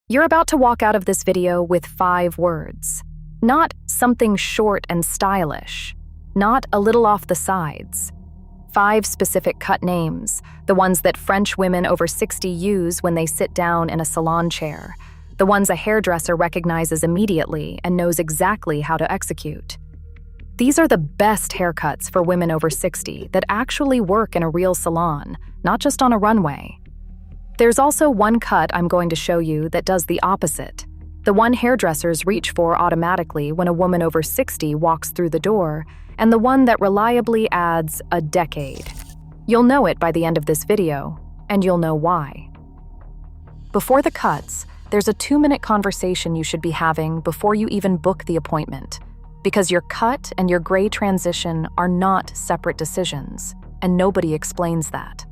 You're about to walk out of this video with 5 words. Not something short and stylish. Not a little off the sides. 5 specific cut names, the ones that French women over 60 use when they sit down in a salon chair, the ones a hairdresser recognizes immediately and knows exactly how to execute. These are the best haircuts for women over 60 that actually work in a real salon, not just on a runway. There's also one cut I'm going to show you that does the opposite, the one hairdressers reach for automatically when a woman over 60 walks through the door, and the one that reliably adds a decade. You'll know it by the end of this video, and you'll know why. Before the cuts, there's a 2-minute conversation you should be having before you even book the appointment, because your cut and your gray transition are not separate decisions, and nobody explains that.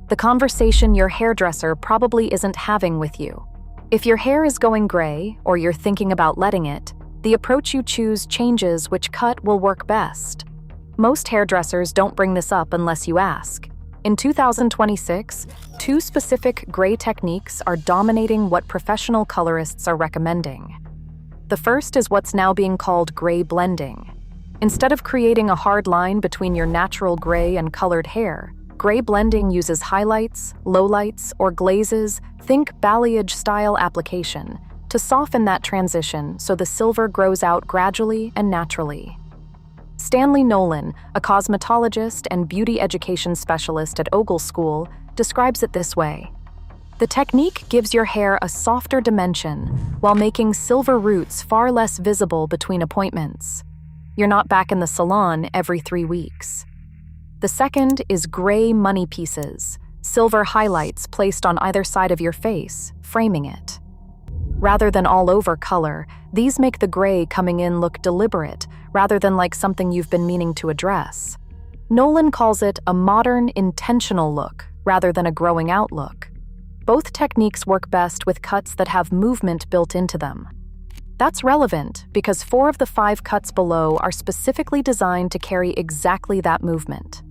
The conversation your hairdresser probably isn't having with you. If your hair is going gray, or you're thinking about letting it, the approach you choose changes which cut will work best. Most hairdressers don't bring this up unless you ask. In 2026, 2 specific gray techniques are dominating what professional colorists are recommending. The first is what's now being called gray blending. Instead of creating a hard line between your natural gray and colored hair, gray blending uses highlights, lowlights, or glazes, think balayage-style application, to soften that transition so the silver grows out gradually and naturally. Stanley Nolan, a cosmetologist and beauty education specialist at Ogle School, describes it this way. The technique gives your hair a softer dimension while making silver roots far less visible between appointments. You're not back in the salon every 3 weeks. The second is gray money pieces, silver highlights placed on either side of your face, framing it. Rather than all-over color, these make the gray coming in look deliberate, rather than like something you've been meaning to address. Nolan calls it a modern, intentional look, rather than a growing-out look. Both techniques work best with cuts that have movement built into them. That's relevant because 4 of the 5 cuts below are specifically designed to carry exactly that movement.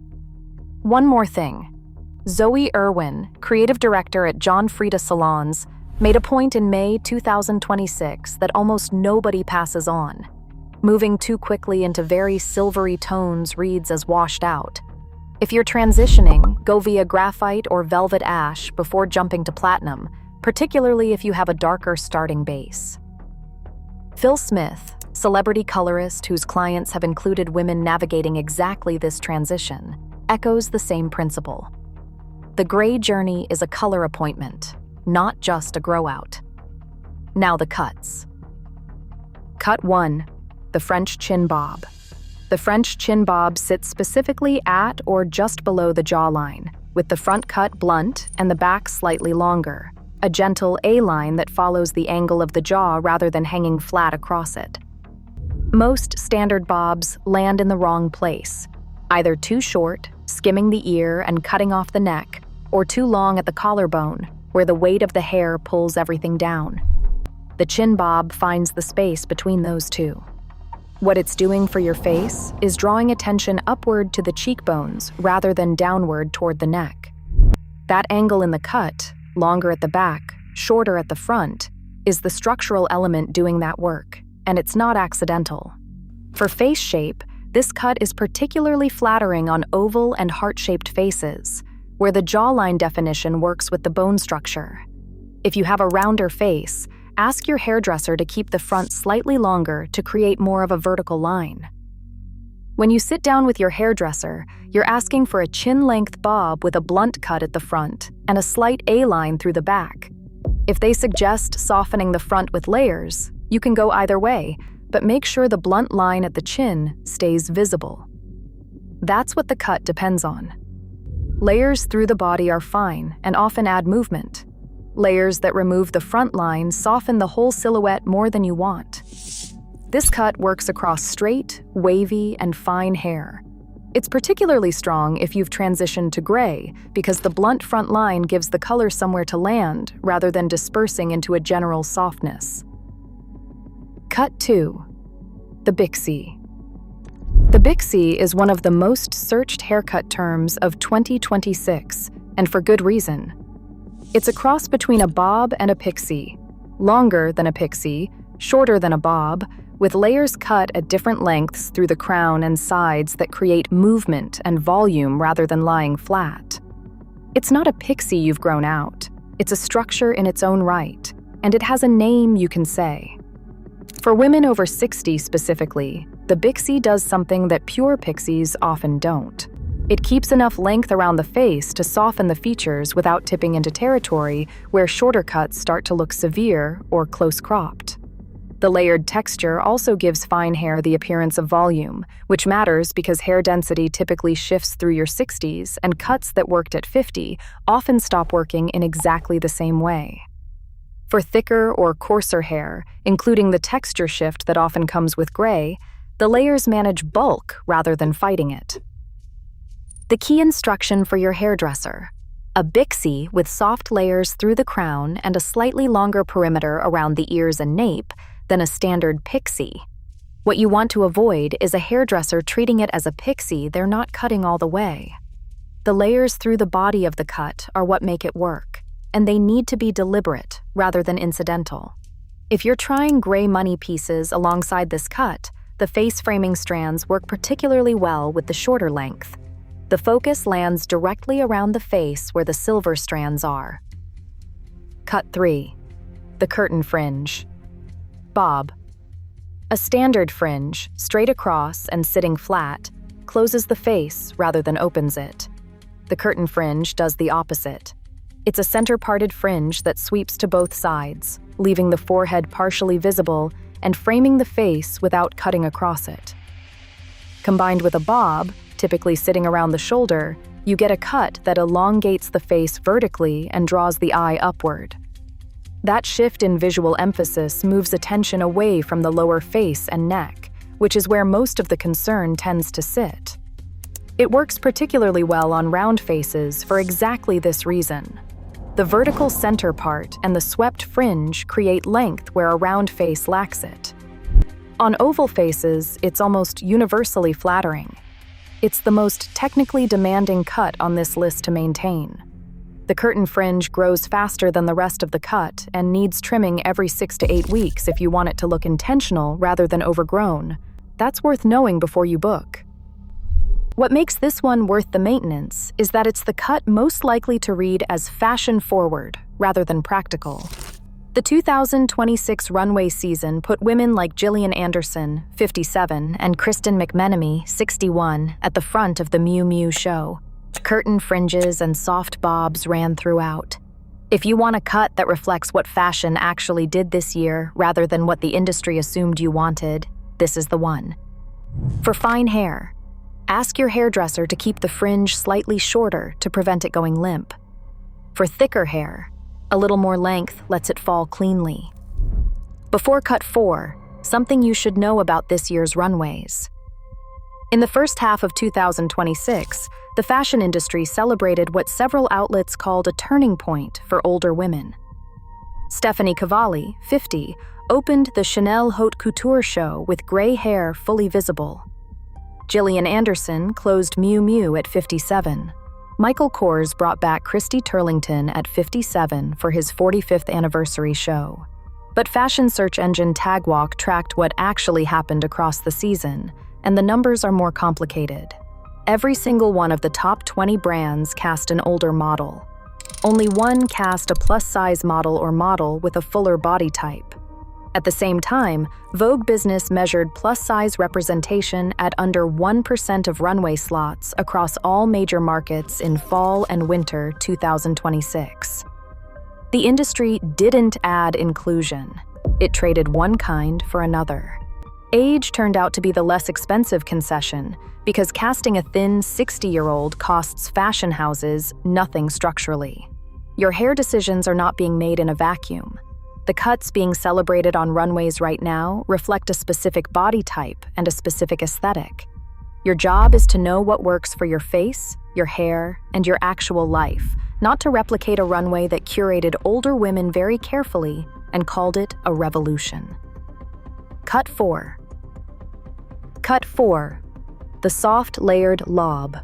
One more thing. Zoe Irwin, creative director at John Frieda Salons, made a point in May 2026 that almost nobody passes on. Moving too quickly into very silvery tones reads as washed out. If you're transitioning, go via graphite or velvet ash before jumping to platinum, particularly if you have a darker starting base. Phil Smith, celebrity colorist whose clients have included women navigating exactly this transition, echoes the same principle. The gray journey is a color appointment, not just a grow-out. Now the cuts. Cut 1, the French chin bob. The French chin bob sits specifically at or just below the jawline, with the front cut blunt and the back slightly longer, a gentle A-line that follows the angle of the jaw rather than hanging flat across it. Most standard bobs land in the wrong place, either too short, skimming the ear and cutting off the neck, or too long at the collarbone, where the weight of the hair pulls everything down. The chin bob finds the space between those two. What it's doing for your face is drawing attention upward to the cheekbones rather than downward toward the neck. That angle in the cut, longer at the back, shorter at the front, is the structural element doing that work, and it's not accidental. For face shape, this cut is particularly flattering on oval and heart-shaped faces, where the jawline definition works with the bone structure. If you have a rounder face, ask your hairdresser to keep the front slightly longer to create more of a vertical line. When you sit down with your hairdresser, you're asking for a chin-length bob with a blunt cut at the front and a slight A-line through the back. If they suggest softening the front with layers, you can go either way, but make sure the blunt line at the chin stays visible. That's what the cut depends on. Layers through the body are fine and often add movement. Layers that remove the front line soften the whole silhouette more than you want. This cut works across straight, wavy, and fine hair. It's particularly strong if you've transitioned to gray, because the blunt front line gives the color somewhere to land rather than dispersing into a general softness. Cut 2. The bixie. The bixie is one of the most searched haircut terms of 2026, and for good reason. It's a cross between a bob and a pixie, longer than a pixie, shorter than a bob, with layers cut at different lengths through the crown and sides that create movement and volume rather than lying flat. It's not a pixie you've grown out. It's a structure in its own right, and it has a name you can say. For women over 60 specifically, the bixie does something that pure pixies often don't. It keeps enough length around the face to soften the features without tipping into territory where shorter cuts start to look severe or close-cropped. The layered texture also gives fine hair the appearance of volume, which matters because hair density typically shifts through your 60s, and cuts that worked at 50 often stop working in exactly the same way. For thicker or coarser hair, including the texture shift that often comes with gray, the layers manage bulk rather than fighting it. The key instruction for your hairdresser: a bixie with soft layers through the crown and a slightly longer perimeter around the ears and nape than a standard pixie. What you want to avoid is a hairdresser treating it as a pixie they're not cutting all the way. The layers through the body of the cut are what make it work, and they need to be deliberate rather than incidental. If you're trying gray money pieces alongside this cut, the face framing strands work particularly well with the shorter length. The focus lands directly around the face where the silver strands are. Cut 3. The curtain fringe. Bob. A standard fringe, straight across and sitting flat, closes the face rather than opens it. The curtain fringe does the opposite. It's a center-parted fringe that sweeps to both sides, leaving the forehead partially visible and framing the face without cutting across it. Combined with a bob, typically sitting around the shoulder, you get a cut that elongates the face vertically and draws the eye upward. That shift in visual emphasis moves attention away from the lower face and neck, which is where most of the concern tends to sit. It works particularly well on round faces for exactly this reason. The vertical center part and the swept fringe create length where a round face lacks it. On oval faces, it's almost universally flattering. It's the most technically demanding cut on this list to maintain. The curtain fringe grows faster than the rest of the cut and needs trimming every 6 to 8 weeks if you want it to look intentional rather than overgrown. That's worth knowing before you book. What makes this one worth the maintenance is that it's the cut most likely to read as fashion-forward rather than practical. The 2026 Runway season put women like Gillian Anderson, 57, and Kristen McMenemy, 61, at the front of the Miu Miu show. Curtain fringes and soft bobs ran throughout. If you want a cut that reflects what fashion actually did this year rather than what the industry assumed you wanted, this is the one. For fine hair, ask your hairdresser to keep the fringe slightly shorter to prevent it going limp. For thicker hair, a little more length lets it fall cleanly. Before cut 4, something you should know about this year's runways. In the first half of 2026, the fashion industry celebrated what several outlets called a turning point for older women. Stephanie Cavalli, 50, opened the Chanel Haute Couture show with gray hair fully visible. Gillian Anderson closed Miu Miu at 57. Michael Kors brought back Christy Turlington at 57 for his 45th anniversary show. But fashion search engine Tagwalk tracked what actually happened across the season, and the numbers are more complicated. Every single one of the top 20 brands cast an older model. Only one cast a plus-size model or model with a fuller body type. At the same time, Vogue Business measured plus-size representation at under 1% of runway slots across all major markets in fall and winter 2026. The industry didn't add inclusion. It traded one kind for another. Age turned out to be the less expensive concession because casting a thin 60-year-old costs fashion houses nothing structurally. Your hair decisions are not being made in a vacuum. The cuts being celebrated on runways right now reflect a specific body type and a specific aesthetic. Your job is to know what works for your face, your hair, and your actual life, not to replicate a runway that curated older women very carefully and called it a revolution. Cut 4. Cut 4. The soft layered lob.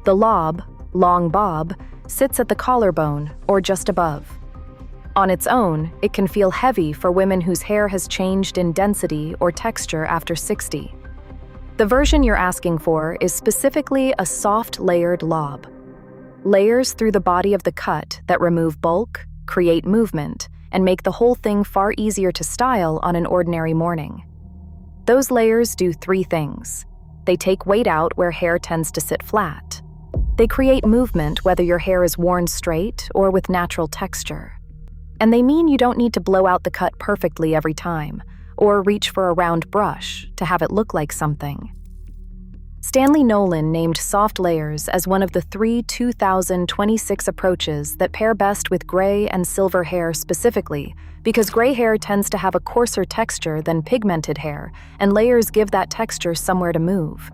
The lob, long bob, sits at the collarbone or just above. On its own, it can feel heavy for women whose hair has changed in density or texture after 60. The version you're asking for is specifically a soft layered lob. Layers through the body of the cut that remove bulk, create movement, and make the whole thing far easier to style on an ordinary morning. Those layers do three things. They take weight out where hair tends to sit flat. They create movement whether your hair is worn straight or with natural texture. And they mean you don't need to blow out the cut perfectly every time, or reach for a round brush to have it look like something. Stanley Nolan named soft layers as one of the 2026 approaches that pair best with gray and silver hair specifically, because gray hair tends to have a coarser texture than pigmented hair, and layers give that texture somewhere to move.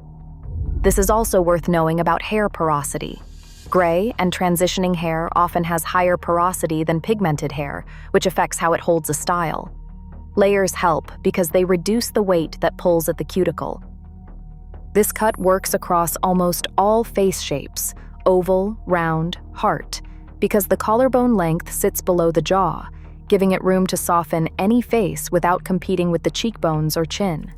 This is also worth knowing about hair porosity. Gray and transitioning hair often has higher porosity than pigmented hair, which affects how it holds a style. Layers help because they reduce the weight that pulls at the cuticle. This cut works across almost all face shapes, oval, round, heart, because the collarbone length sits below the jaw, giving it room to soften any face without competing with the cheekbones or chin.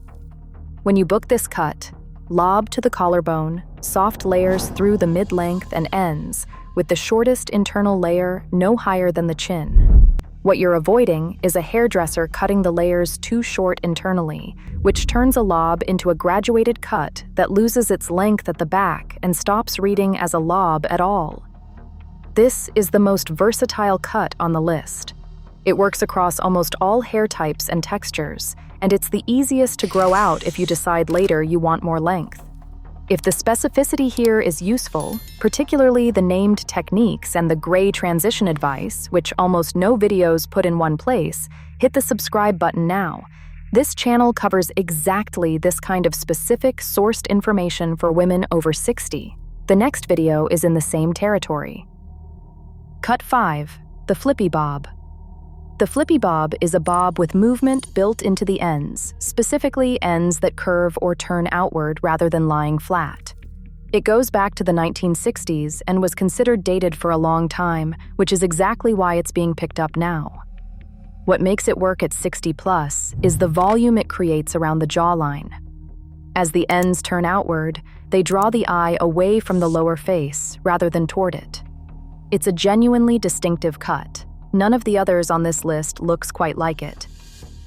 When you book this cut, lob to the collarbone, soft layers through the mid-length and ends, with the shortest internal layer no higher than the chin. What you're avoiding is a hairdresser cutting the layers too short internally, which turns a lob into a graduated cut that loses its length at the back and stops reading as a lob at all. This is the most versatile cut on the list. It works across almost all hair types and textures, and it's the easiest to grow out if you decide later you want more length. If the specificity here is useful, particularly the named techniques and the gray transition advice, which almost no videos put in one place, hit the subscribe button now. This channel covers exactly this kind of specific sourced information for women over 60. The next video is in the same territory. Cut 5. The Flippy Bob. The flippy bob is a bob with movement built into the ends, specifically ends that curve or turn outward rather than lying flat. It goes back to the 1960s and was considered dated for a long time, which is exactly why it's being picked up now. What makes it work at 60 plus is the volume it creates around the jawline. As the ends turn outward, they draw the eye away from the lower face rather than toward it. It's a genuinely distinctive cut. None of the others on this list looks quite like it.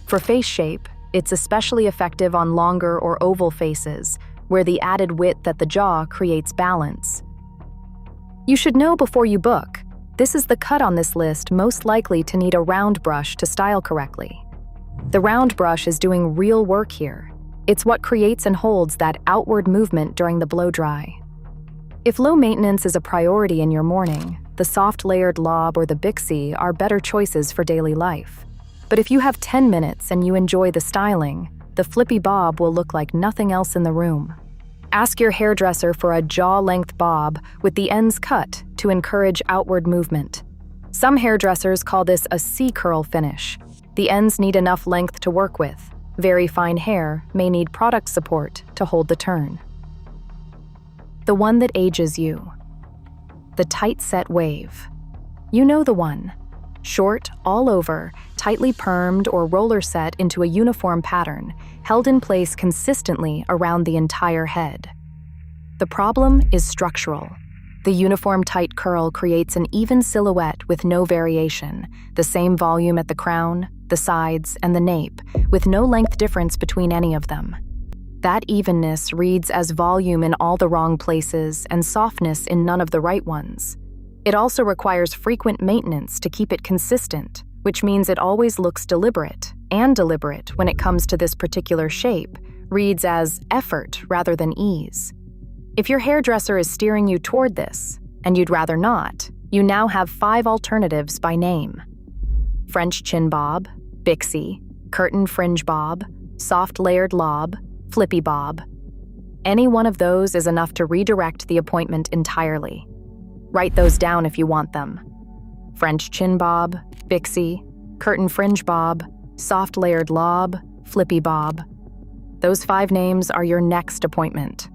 For face shape, it's especially effective on longer or oval faces, where the added width at the jaw creates balance. You should know before you book, this is the cut on this list most likely to need a round brush to style correctly. The round brush is doing real work here. It's what creates and holds that outward movement during the blow dry. If low maintenance is a priority in your morning, the soft layered lob or the bixie are better choices for daily life. But if you have 10 minutes and you enjoy the styling, the flippy bob will look like nothing else in the room. Ask your hairdresser for a jaw-length bob with the ends cut to encourage outward movement. Some hairdressers call this a C-curl finish. The ends need enough length to work with. Very fine hair may need product support to hold the turn. The one that ages you. The tight-set wave. You know the one. Short, all over, tightly permed or roller set into a uniform pattern, held in place consistently around the entire head. The problem is structural. The uniform tight curl creates an even silhouette with no variation, the same volume at the crown, the sides, and the nape, with no length difference between any of them. That evenness reads as volume in all the wrong places and softness in none of the right ones. It also requires frequent maintenance to keep it consistent, which means it always looks deliberate, and deliberate when it comes to this particular shape, reads as effort rather than ease. If your hairdresser is steering you toward this, and you'd rather not, you now have 5 alternatives by name. French chin bob, bixie, curtain fringe bob, soft layered lob, flippy bob. Any one of those is enough to redirect the appointment entirely. Write those down if you want them. French chin bob, bixie, curtain fringe bob, soft layered lob, flippy bob. Those 5 names are your next appointment.